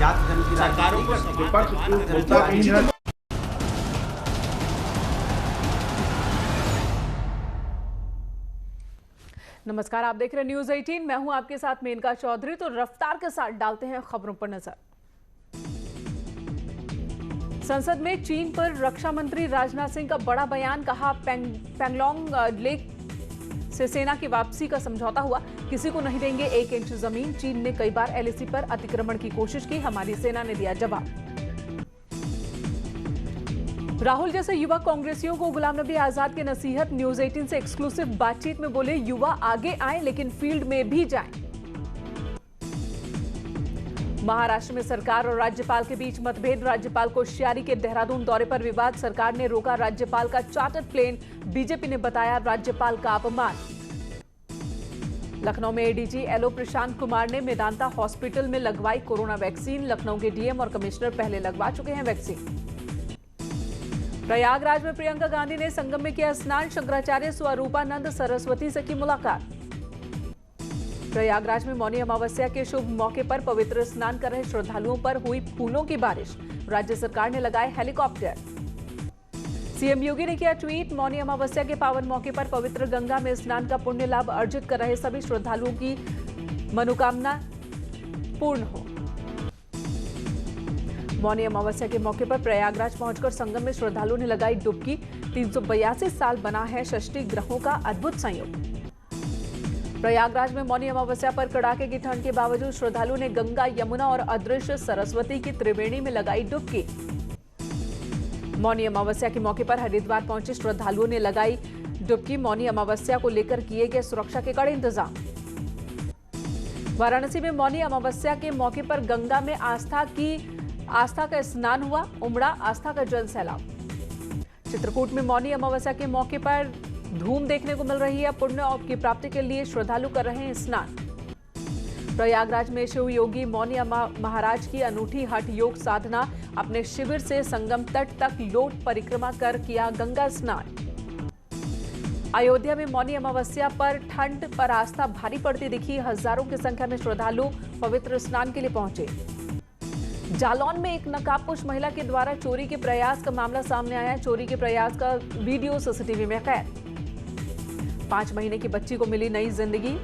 जात धर्म की राजनीति। नमस्कार, आप देख रहे हैं न्यूज 18। मैं हूं आपके साथ मेनका चौधरी। तो रफ्तार के साथ डालते हैं खबरों पर नजर। संसद में चीन पर रक्षा मंत्री राजनाथ सिंह का बड़ा बयान। कहा पैंगलोंग लेक से सेना की वापसी का समझौता हुआ, किसी को नहीं देंगे 1 इंच जमीन। चीन ने कई बार एलएसी पर अतिक्रमण की कोशिश की, हमारी सेना ने दिया जवाब। राहुल जैसे युवा कांग्रेसियों को गुलाम नबी आजाद की नसीहत। न्यूज 18 से एक्सक्लूसिव बातचीत में बोले, युवा आगे आए लेकिन फील्ड में भी जाएं। महाराष्ट्र में सरकार और राज्यपाल के बीच मतभेद। राज्यपाल कोश्यारी के देहरादून दौरे पर विवाद। सरकार ने रोका राज्यपाल का चार्टर्ड प्लेन, बीजेपी ने बताया राज्यपाल का अपमान। लखनऊ में एडीजी एलओ प्रशांत कुमार ने मेदांता हॉस्पिटल में लगवाई कोरोना वैक्सीन। लखनऊ के डीएम और कमिश्नर पहले लगवा चुके हैं वैक्सीन। प्रयागराज में प्रियंका गांधी ने संगम में किया स्नान। शंकराचार्य स्वरूपानंद सरस्वती से की मुलाकात। प्रयागराज में मौनी अमावस्या के शुभ मौके पर पवित्र स्नान कर रहे श्रद्धालुओं पर हुई फूलों की बारिश। राज्य सरकार ने लगाए हेलीकॉप्टर। सीएम योगी ने किया ट्वीट, मौनी अमावस्या के पावन मौके पर पवित्र गंगा में स्नान का पुण्य लाभ अर्जित कर रहे सभी श्रद्धालुओं की मनोकामना पूर्ण हो। मौनी अमावस्या के मौके पर प्रयागराज पहुंचकर संगम में श्रद्धालुओं ने लगाई डुबकी। 382 साल बना है षष्ठी ग्रहों का अद्भुत संयोग। प्रयागराज में मौनी अमावस्या पर कड़ाके की ठंड के बावजूद श्रद्धालुओं ने गंगा, यमुना और अदृश्य सरस्वती की त्रिवेणी में लगाई डुबकी। मौनी अमावस्या के मौके पर हरिद्वार पहुंचे श्रद्धालुओं ने लगाई डुबकी। मौनी अमावस्या को लेकर किए गए सुरक्षा के कड़े इंतजाम। वाराणसी में मौनी अमावस्या के मौके पर गंगा में आस्था का स्नान हुआ। उमड़ा आस्था का जल सैलाब। चित्रकूट में मौनी अमावस्या के मौके पर धूम देखने को मिल रही है। पुण्य की प्राप्ति के लिए श्रद्धालु कर रहे हैं स्नान। प्रयागराज में शिव योगी मौनी महाराज की अनूठी हठ योग साधना। अपने शिविर से संगम तट तक लोट परिक्रमा कर किया गंगा स्नान। अयोध्या में मौनी अमावस्या पर ठंड पर आस्था भारी पड़ती दिखी। हजारों की संख्या में श्रद्धालु पवित्र स्नान के लिए पहुंचे। जालौन में एक नकाबपोश महिला के द्वारा चोरी के प्रयास का मामला सामने आया। चोरी के प्रयास का वीडियो सीसीटीवी में कैद। 5 महीने की बच्ची को मिली नई जिंदगी।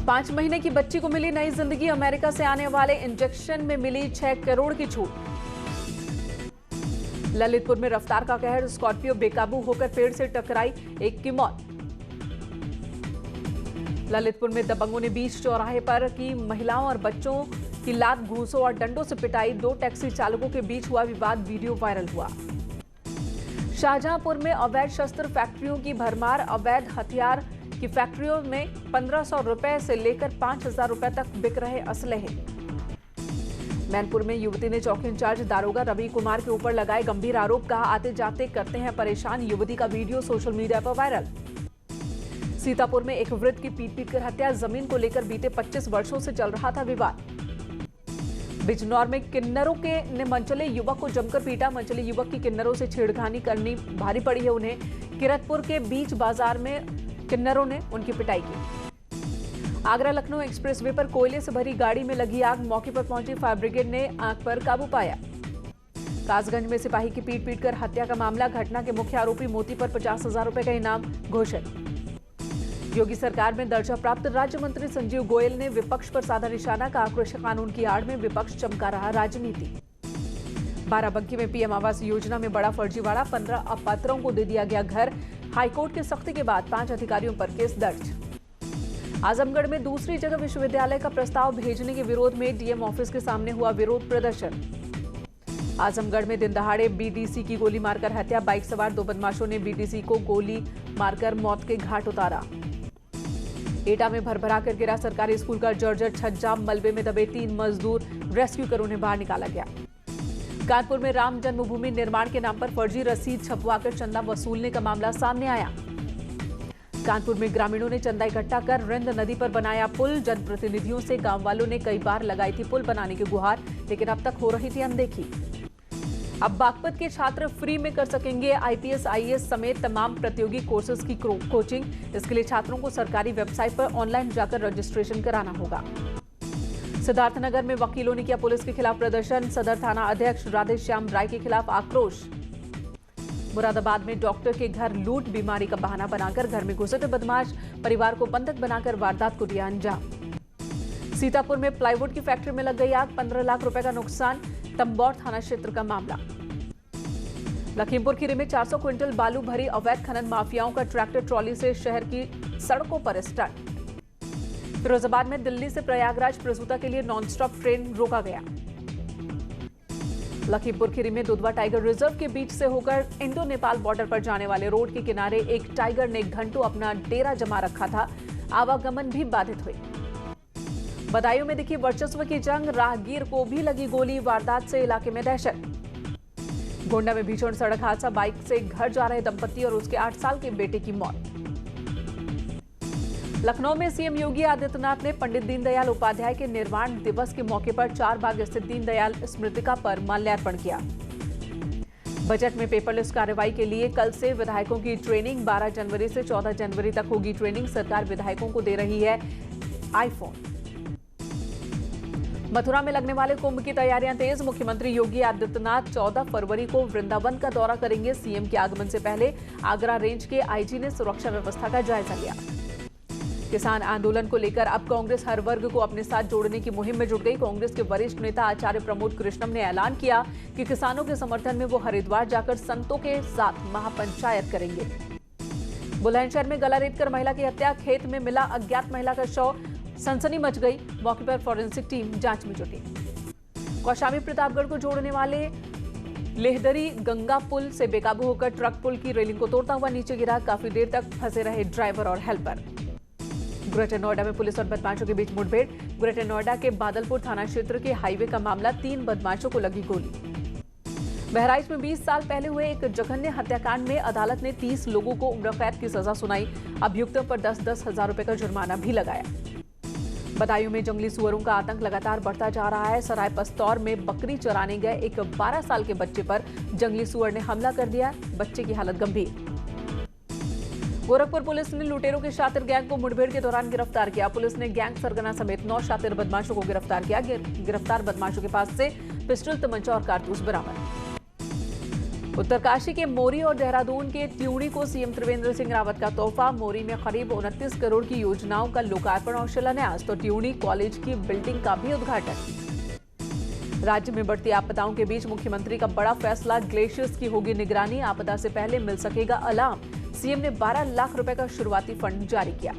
पांच महीने की बच्ची को मिली नई जिंदगी। अमेरिका से आने वाले इंजेक्शन में मिली 6 करोड़ की छूट। ललितपुर में रफ्तार का कहर। स्कॉर्पियो बेकाबू होकर पेड़ से टकराई, एक की मौत। ललितपुर में दबंगों ने बीच चौराहे पर की महिलाओं और बच्चों की लात, घूंसों और डंडों से पिटाई। 2 टैक्सी चालकों के बीच हुआ विवाद, वीडियो वायरल हुआ। शाहजहांपुर में अवैध शस्त्र फैक्ट्रियों की भरमार। अवैध हथियार की फैक्ट्रियों में 1500 रुपए से लेकर 5000 रुपए तक बिक रहे असलहे। मैनपुर में युवती ने चौकी इंचार्ज दारोगा रवि कुमार के ऊपर लगाए गंभीर आरोप। कहा, आते जाते करते हैं परेशान। युवती का वीडियो सोशल मीडिया पर वायरल। सीतापुर में एक वृद्ध की पीट कर हत्या। जमीन को लेकर बीते 25 वर्षों से चल रहा था विवाद। बिजनौर में किन्नरों ने मंचले युवक को जमकर पीटा। मंचले युवक की किन्नरों से छेड़खानी करनी भारी पड़ी है उन्हें। किरतपुर के बीच बाजार में किन्नरों ने उनकी पिटाई की। आगरा लखनऊ एक्सप्रेसवे पर कोयले से भरी गाड़ी में लगी आग। मौके पर पहुंची फायर ब्रिगेड ने आग पर काबू पाया। कासगंज में सिपाही की पीट कर हत्या का मामला। घटना के मुख्य आरोपी मोती पर 50,000 रुपए का इनाम घोषित। योगी सरकार में दर्जा प्राप्त राज्य मंत्री संजीव गोयल ने विपक्ष पर साधा निशाना। का कृषि कानून की आड़ में विपक्ष चमका रहा राजनीति। बाराबंकी में पीएम आवास योजना में बड़ा फर्जीवाड़ा। 15 अपात्रों को दे दिया गया घर। हाईकोर्ट की सख्ती के बाद 5 अधिकारियों पर केस दर्ज। आजमगढ़ में दूसरी जगह विश्वविद्यालय का प्रस्ताव भेजने के विरोध में डीएम ऑफिस के सामने हुआ विरोध प्रदर्शन। आजमगढ़ में दिन दहाड़े बीडीसी की गोली मारकर हत्या। बाइक सवार 2 बदमाशों ने बीडीसी को गोली मारकर मौत के घाट उतारा। एटा में भरभरा कर गिरा सरकारी स्कूल का जर्जर छज्जा। मलबे में दबे 3 मजदूर, रेस्क्यू कर उन्हें बाहर निकाला गया। कानपुर में राम जन्मभूमि निर्माण के नाम पर फर्जी रसीद छपवाकर चंदा वसूलने का मामला सामने आया। कानपुर में ग्रामीणों ने चंदा इकट्ठा कर रिंद नदी पर बनाया पुल। जनप्रतिनिधियों से गांव वालों ने कई बार लगाई थी पुल बनाने की गुहार, लेकिन अब तक हो रही थी अनदेखी। अब बागपत के छात्र फ्री में कर सकेंगे आईपीएस, आईएएस समेत तमाम प्रतियोगी कोर्सेज की कोचिंग। इसके लिए छात्रों को सरकारी वेबसाइट पर ऑनलाइन जाकर रजिस्ट्रेशन कराना होगा। सिद्धार्थनगर में वकीलों ने किया पुलिस के खिलाफ प्रदर्शन। सदर थाना अध्यक्ष राधेश्याम राय के खिलाफ आक्रोश। मुरादाबाद में डॉक्टर के घर लूट, बीमारी का बहाना बनाकर घर में घुसे थे बदमाश। परिवार को बंधक बनाकर वारदात को दिया अंजाम। सीतापुर में प्लाईवुड की फैक्ट्री में लग गई आग, 15 लाख रुपए का नुकसान। तंबौर थाना क्षेत्र का मामला। लखीमपुर खीरी में 400 क्विंटल बालू भरी अवैध खनन माफियाओं का ट्रैक्टर ट्रॉली से शहर की सड़कों पर स्टंट। फिरोजाबाद में दिल्ली से प्रयागराज प्रसूता के लिए नॉनस्टॉप ट्रेन रोका गया। लखीमपुर खीरी में दुधवा टाइगर रिजर्व के बीच से होकर इंडो नेपाल बॉर्डर पर जाने वाले रोड के किनारे एक टाइगर ने घंटों अपना डेरा जमा रखा था। आवागमन भी बाधित हुई। बदायूं में दिखी वर्चस्व की जंग, राहगीर को भी लगी गोली। वारदात से इलाके में दहशत। गोंडा में भीषण सड़क हादसा, बाइक से घर जा रहे दंपति और उसके 8 साल के बेटे की मौत। लखनऊ में सीएम योगी आदित्यनाथ ने पंडित दीनदयाल उपाध्याय के निर्वाण दिवस के मौके पर चारबाग स्थित दीनदयाल स्मृतिका पर माल्यार्पण किया। बजट में पेपरलेस कार्रवाई के लिए कल से विधायकों की ट्रेनिंग। 12 जनवरी से 14 जनवरी तक होगी ट्रेनिंग। सरकार विधायकों को दे रही है आईफोन। मथुरा में लगने वाले कुंभ की तैयारियां तेज। मुख्यमंत्री योगी आदित्यनाथ 14 फरवरी को वृंदावन का दौरा करेंगे। सीएम के आगमन से पहले आगरा रेंज के आईजी ने सुरक्षा व्यवस्था का जायजा लिया। किसान आंदोलन को लेकर अब कांग्रेस हर वर्ग को अपने साथ जोड़ने की मुहिम में जुट गई। कांग्रेस के वरिष्ठ नेता आचार्य प्रमोद कृष्णम ने ऐलान किया कि किसानों के समर्थन में वो हरिद्वार जाकर संतों के साथ महापंचायत करेंगे। बुलंदशहर में गला रेत कर महिला की हत्या, खेत में मिला अज्ञात महिला का शव, सनसनी मच गई। मौके पर फॉरेंसिक टीम जांच में जुटी। कौशाम्बी प्रतापगढ़ को जोड़ने वाले लेहदरी गंगा पुल से बेकाबू होकर ट्रक पुल की रेलिंग को तोड़ता हुआ नीचे गिरा। काफी देर तक फंसे रहे ड्राइवर और हेल्पर। ग्रेटर नोएडा में पुलिस और बदमाशों के बीच मुठभेड़। ग्रेटर नोएडा के बादलपुर थाना क्षेत्र के हाईवे का मामला, 3 बदमाशों को लगी गोली। बहराइच में 20 साल पहले हुए एक जघन्य हत्याकांड में अदालत ने 30 लोगों को उम्र कैद की सजा सुनाई। अभियुक्तों पर 10-10 हजार रुपए का जुर्माना भी लगाया। बदायूं में जंगली सुअरों का आतंक लगातार बढ़ता जा रहा है। सराय पस्तौर में बकरी चराने गए एक 12 साल के बच्चे पर जंगली सुअर ने हमला कर दिया। बच्चे की हालत गंभीर। गोरखपुर पुलिस ने लुटेरों के शातिर गैंग को मुठभेड़ के दौरान गिरफ्तार किया। पुलिस ने गैंग सरगना समेत 9 शातिर बदमाशों को गिरफ्तार किया। गिरफ्तार बदमाशों के पास से पिस्टल, तमंचा और कारतूस बरामद। उत्तरकाशी के मोरी और देहरादून के त्यूणी को सीएम त्रिवेंद्र सिंह रावत का तोहफा। मोरी में करीब 29 करोड़ की योजनाओं का लोकार्पण और शिलान्यास, तो त्यूणी कॉलेज की बिल्डिंग का भी उद्घाटन। राज्य में बढ़ती आपदाओं के बीच मुख्यमंत्री का बड़ा फैसला, ग्लेशियर्स की होगी निगरानी। आपदा से पहले मिल सकेगा अलार्म। सीएम ने 12 लाख रुपए का शुरुआती फंड जारी किया।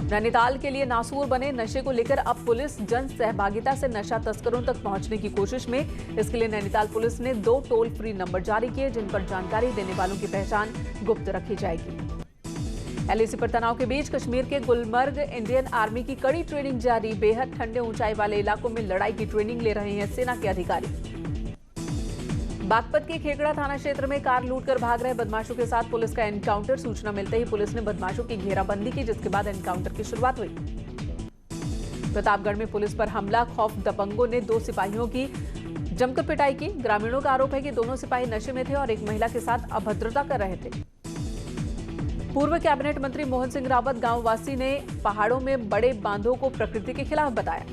नैनीताल के लिए नासूर बने नशे को लेकर अब पुलिस जन सहभागिता से नशा तस्करों तक पहुंचने की कोशिश में। इसके लिए नैनीताल पुलिस ने 2 टोल फ्री नंबर जारी किए, जिन पर जानकारी देने वालों की पहचान गुप्त रखी जाएगी। एलएसी पर तनाव के बीच कश्मीर के गुलमर्ग इंडियन आर्मी की कड़ी ट्रेनिंग जारी। बेहद ठंडे ऊंचाई वाले इलाकों में लड़ाई की ट्रेनिंग ले रहे हैं सेना के अधिकारी। बागपत के खेकड़ा थाना क्षेत्र में कार लूटकर भाग रहे बदमाशों के साथ पुलिस का एनकाउंटर। सूचना मिलते ही पुलिस ने बदमाशों की घेराबंदी की, जिसके बाद एनकाउंटर की शुरुआत हुई। प्रतापगढ़ में पुलिस पर हमला, खौफ दबंगों ने 2 सिपाहियों की जमकर पिटाई की। ग्रामीणों का आरोप है कि दोनों सिपाही नशे में थे और एक महिला के साथ अभद्रता कर रहे थे। पूर्व कैबिनेट मंत्री मोहन सिंह रावत गांववासी ने पहाड़ों में बड़े बांधों को प्रकृति के खिलाफ बताया।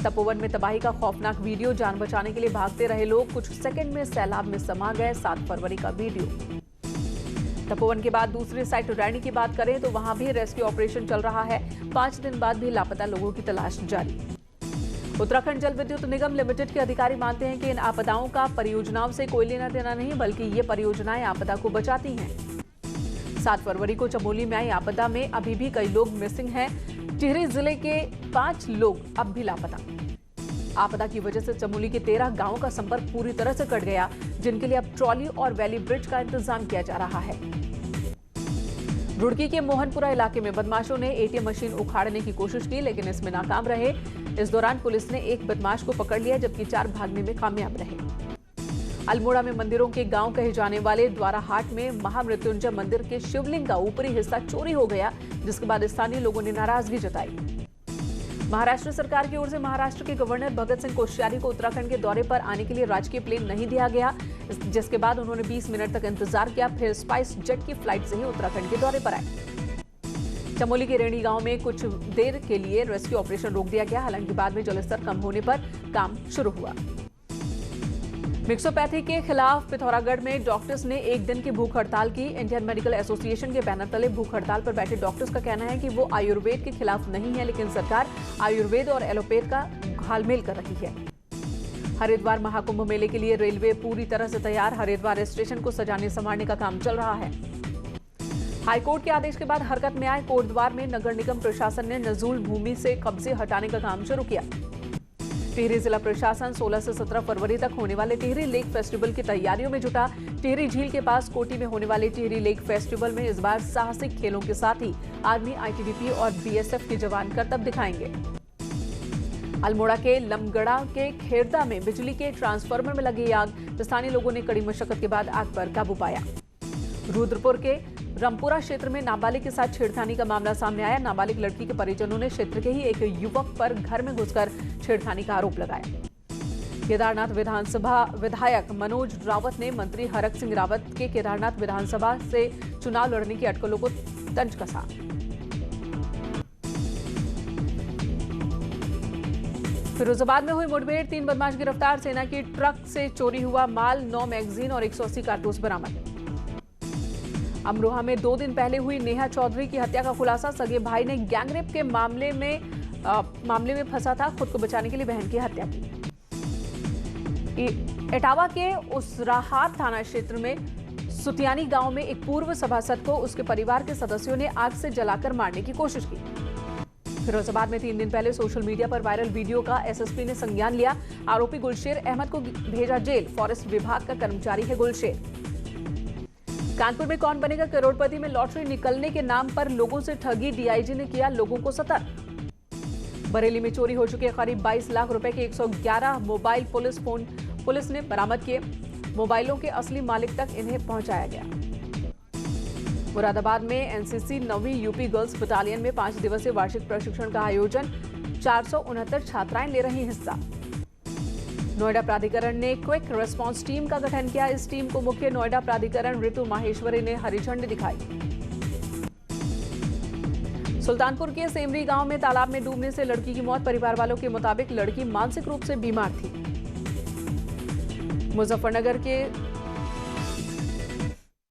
तपोवन में तबाही का खौफनाक वीडियो, जान बचाने के लिए भागते रहे लोग कुछ सेकंड में सैलाब में समा गए। 7 फरवरी का वीडियो। तपोवन के बाद दूसरी साइट रैनी की बात करें तो वहां भी रेस्क्यू ऑपरेशन चल रहा है। 5 दिन बाद भी लापता लोगों की तलाश जारी। उत्तराखंड जल विद्युत निगम लिमिटेड के अधिकारी मानते हैं कि इन आपदाओं का परियोजनाओं से कोई लेना देना नहीं, बल्कि ये परियोजनाएं आपदा को बचाती हैं। 7 फरवरी को चमोली में आई आपदा में अभी भी कई लोग मिसिंग हैं। टिहरी जिले के 5 लोग अब भी लापता। आपदा की वजह से चमोली के 13 गांवों का संपर्क पूरी तरह से कट गया, जिनके लिए अब ट्रॉली और वैली ब्रिज का इंतजाम किया जा रहा है। रुड़की के मोहनपुरा इलाके में बदमाशों ने एटीएम मशीन उखाड़ने की कोशिश की, लेकिन इसमें नाकाम रहे। इस दौरान पुलिस ने एक बदमाश को पकड़ लिया, जबकि 4 भागने में कामयाब रहे। अल्मोड़ा में मंदिरों के गांव कहे जाने वाले द्वाराहाट में महामृत्युंजय मंदिर के शिवलिंग का ऊपरी हिस्सा चोरी हो गया, जिसके बाद स्थानीय लोगों ने नाराजगी जताई। महाराष्ट्र सरकार की ओर से महाराष्ट्र के गवर्नर भगत सिंह कोश्यारी को उत्तराखंड के दौरे पर आने के लिए राजकीय प्लेन नहीं दिया गया, जिसके बाद उन्होंने 20 मिनट तक इंतजार किया, फिर स्पाइस जेट की फ्लाइट से ही उत्तराखंड के दौरे पर आए। चमोली के रेणी गांव में कुछ देर के लिए रेस्क्यू ऑपरेशन रोक दिया गया, हालांकि बाद में जलस्तर कम होने पर काम शुरू हुआ। मिक्सोपैथी के खिलाफ पिथौरागढ़ में डॉक्टर्स ने एक दिन की भूख हड़ताल की। इंडियन मेडिकल एसोसिएशन के बैनर तले भूख हड़ताल पर बैठे डॉक्टर्स का कहना है कि वो आयुर्वेद के खिलाफ नहीं है, लेकिन सरकार आयुर्वेद और एलोपैथ का घालमेल कर रही है। हरिद्वार महाकुंभ मेले के लिए रेलवे पूरी तरह से तैयार। हरिद्वार स्टेशन को सजाने संवारने का काम चल रहा है। हाईकोर्ट के आदेश के बाद हरकत में आए कोटद्वार में नगर निगम प्रशासन ने नजूल भूमि से कब्जे हटाने का काम शुरू किया। टिहरी जिला प्रशासन 16 से 17 फरवरी तक होने वाले टिहरी लेक फेस्टिवल की तैयारियों में जुटा। टिहरी झील के पास कोटी में होने वाले टिहरी लेक फेस्टिवल में इस बार साहसिक खेलों के साथ ही आर्मी, आईटीबीपी और बीएसएफ के जवान करतब दिखाएंगे। अल्मोड़ा के लमगड़ा के खेरदा में बिजली के ट्रांसफार्मर में लगी आग, स्थानीय लोगों ने कड़ी मशक्कत के बाद आग पर काबू पाया। रुद्रपुर के रामपुरा क्षेत्र में नाबालिग के साथ छेड़खानी का मामला सामने आया। नाबालिग लड़की के परिजनों ने क्षेत्र के ही एक युवक पर घर में घुसकर छेड़खानी का आरोप लगाया। केदारनाथ विधानसभा विधायक मनोज रावत ने मंत्री हरक सिंह रावत के केदारनाथ विधानसभा से चुनाव लड़ने की अटकलों को तंज कसा। फिरोजाबाद में हुई मुठभेड़, 3 बदमाश गिरफ्तार। सेना की ट्रक से चोरी हुआ माल, 9 मैगजीन और 180 कारतूस बरामद। अमरोहा में 2 दिन पहले हुई नेहा चौधरी की हत्या का खुलासा। सगे भाई ने गैंगरेप के मामले में फंसा था, खुद को बचाने के लिए बहन की हत्या की। इटावा के उसराहाट थाना क्षेत्र में सुतियानी गांव में एक पूर्व सभासद को उसके परिवार के सदस्यों ने आग से जलाकर मारने की कोशिश की। फिरोजाबाद में 3 दिन पहले सोशल मीडिया पर वायरल वीडियो का एसएसपी ने संज्ञान लिया। आरोपी गुलशेर अहमद को भेजा जेल। फॉरेस्ट विभाग का कर्मचारी है गुलशेर। कानपुर में कौन बनेगा करोड़पति में लॉटरी निकलने के नाम पर लोगों से ठगी, डीआईजी ने किया लोगों को सतर्क। बरेली में चोरी हो चुके करीब 22 लाख रुपए के 111 मोबाइल पुलिस ने बरामद किए। मोबाइलों के असली मालिक तक इन्हें पहुंचाया गया। मुरादाबाद में एनसीसी 9वीं यूपी गर्ल्स बटालियन में 5 दिवसीय वार्षिक प्रशिक्षण का आयोजन। 469 छात्राएं ले रही हिस्सा। नोएडा प्राधिकरण ने क्विक रिस्पांस टीम का गठन किया। इस टीम को मुख्य नोएडा प्राधिकरण ऋतु माहेश्वरी ने हरी झंडी दिखाई। सुल्तानपुर के सेमरी गांव में तालाब में डूबने से लड़की की मौत। परिवार वालों के मुताबिक लड़की मानसिक रूप से बीमार थी। मुजफ्फरनगर के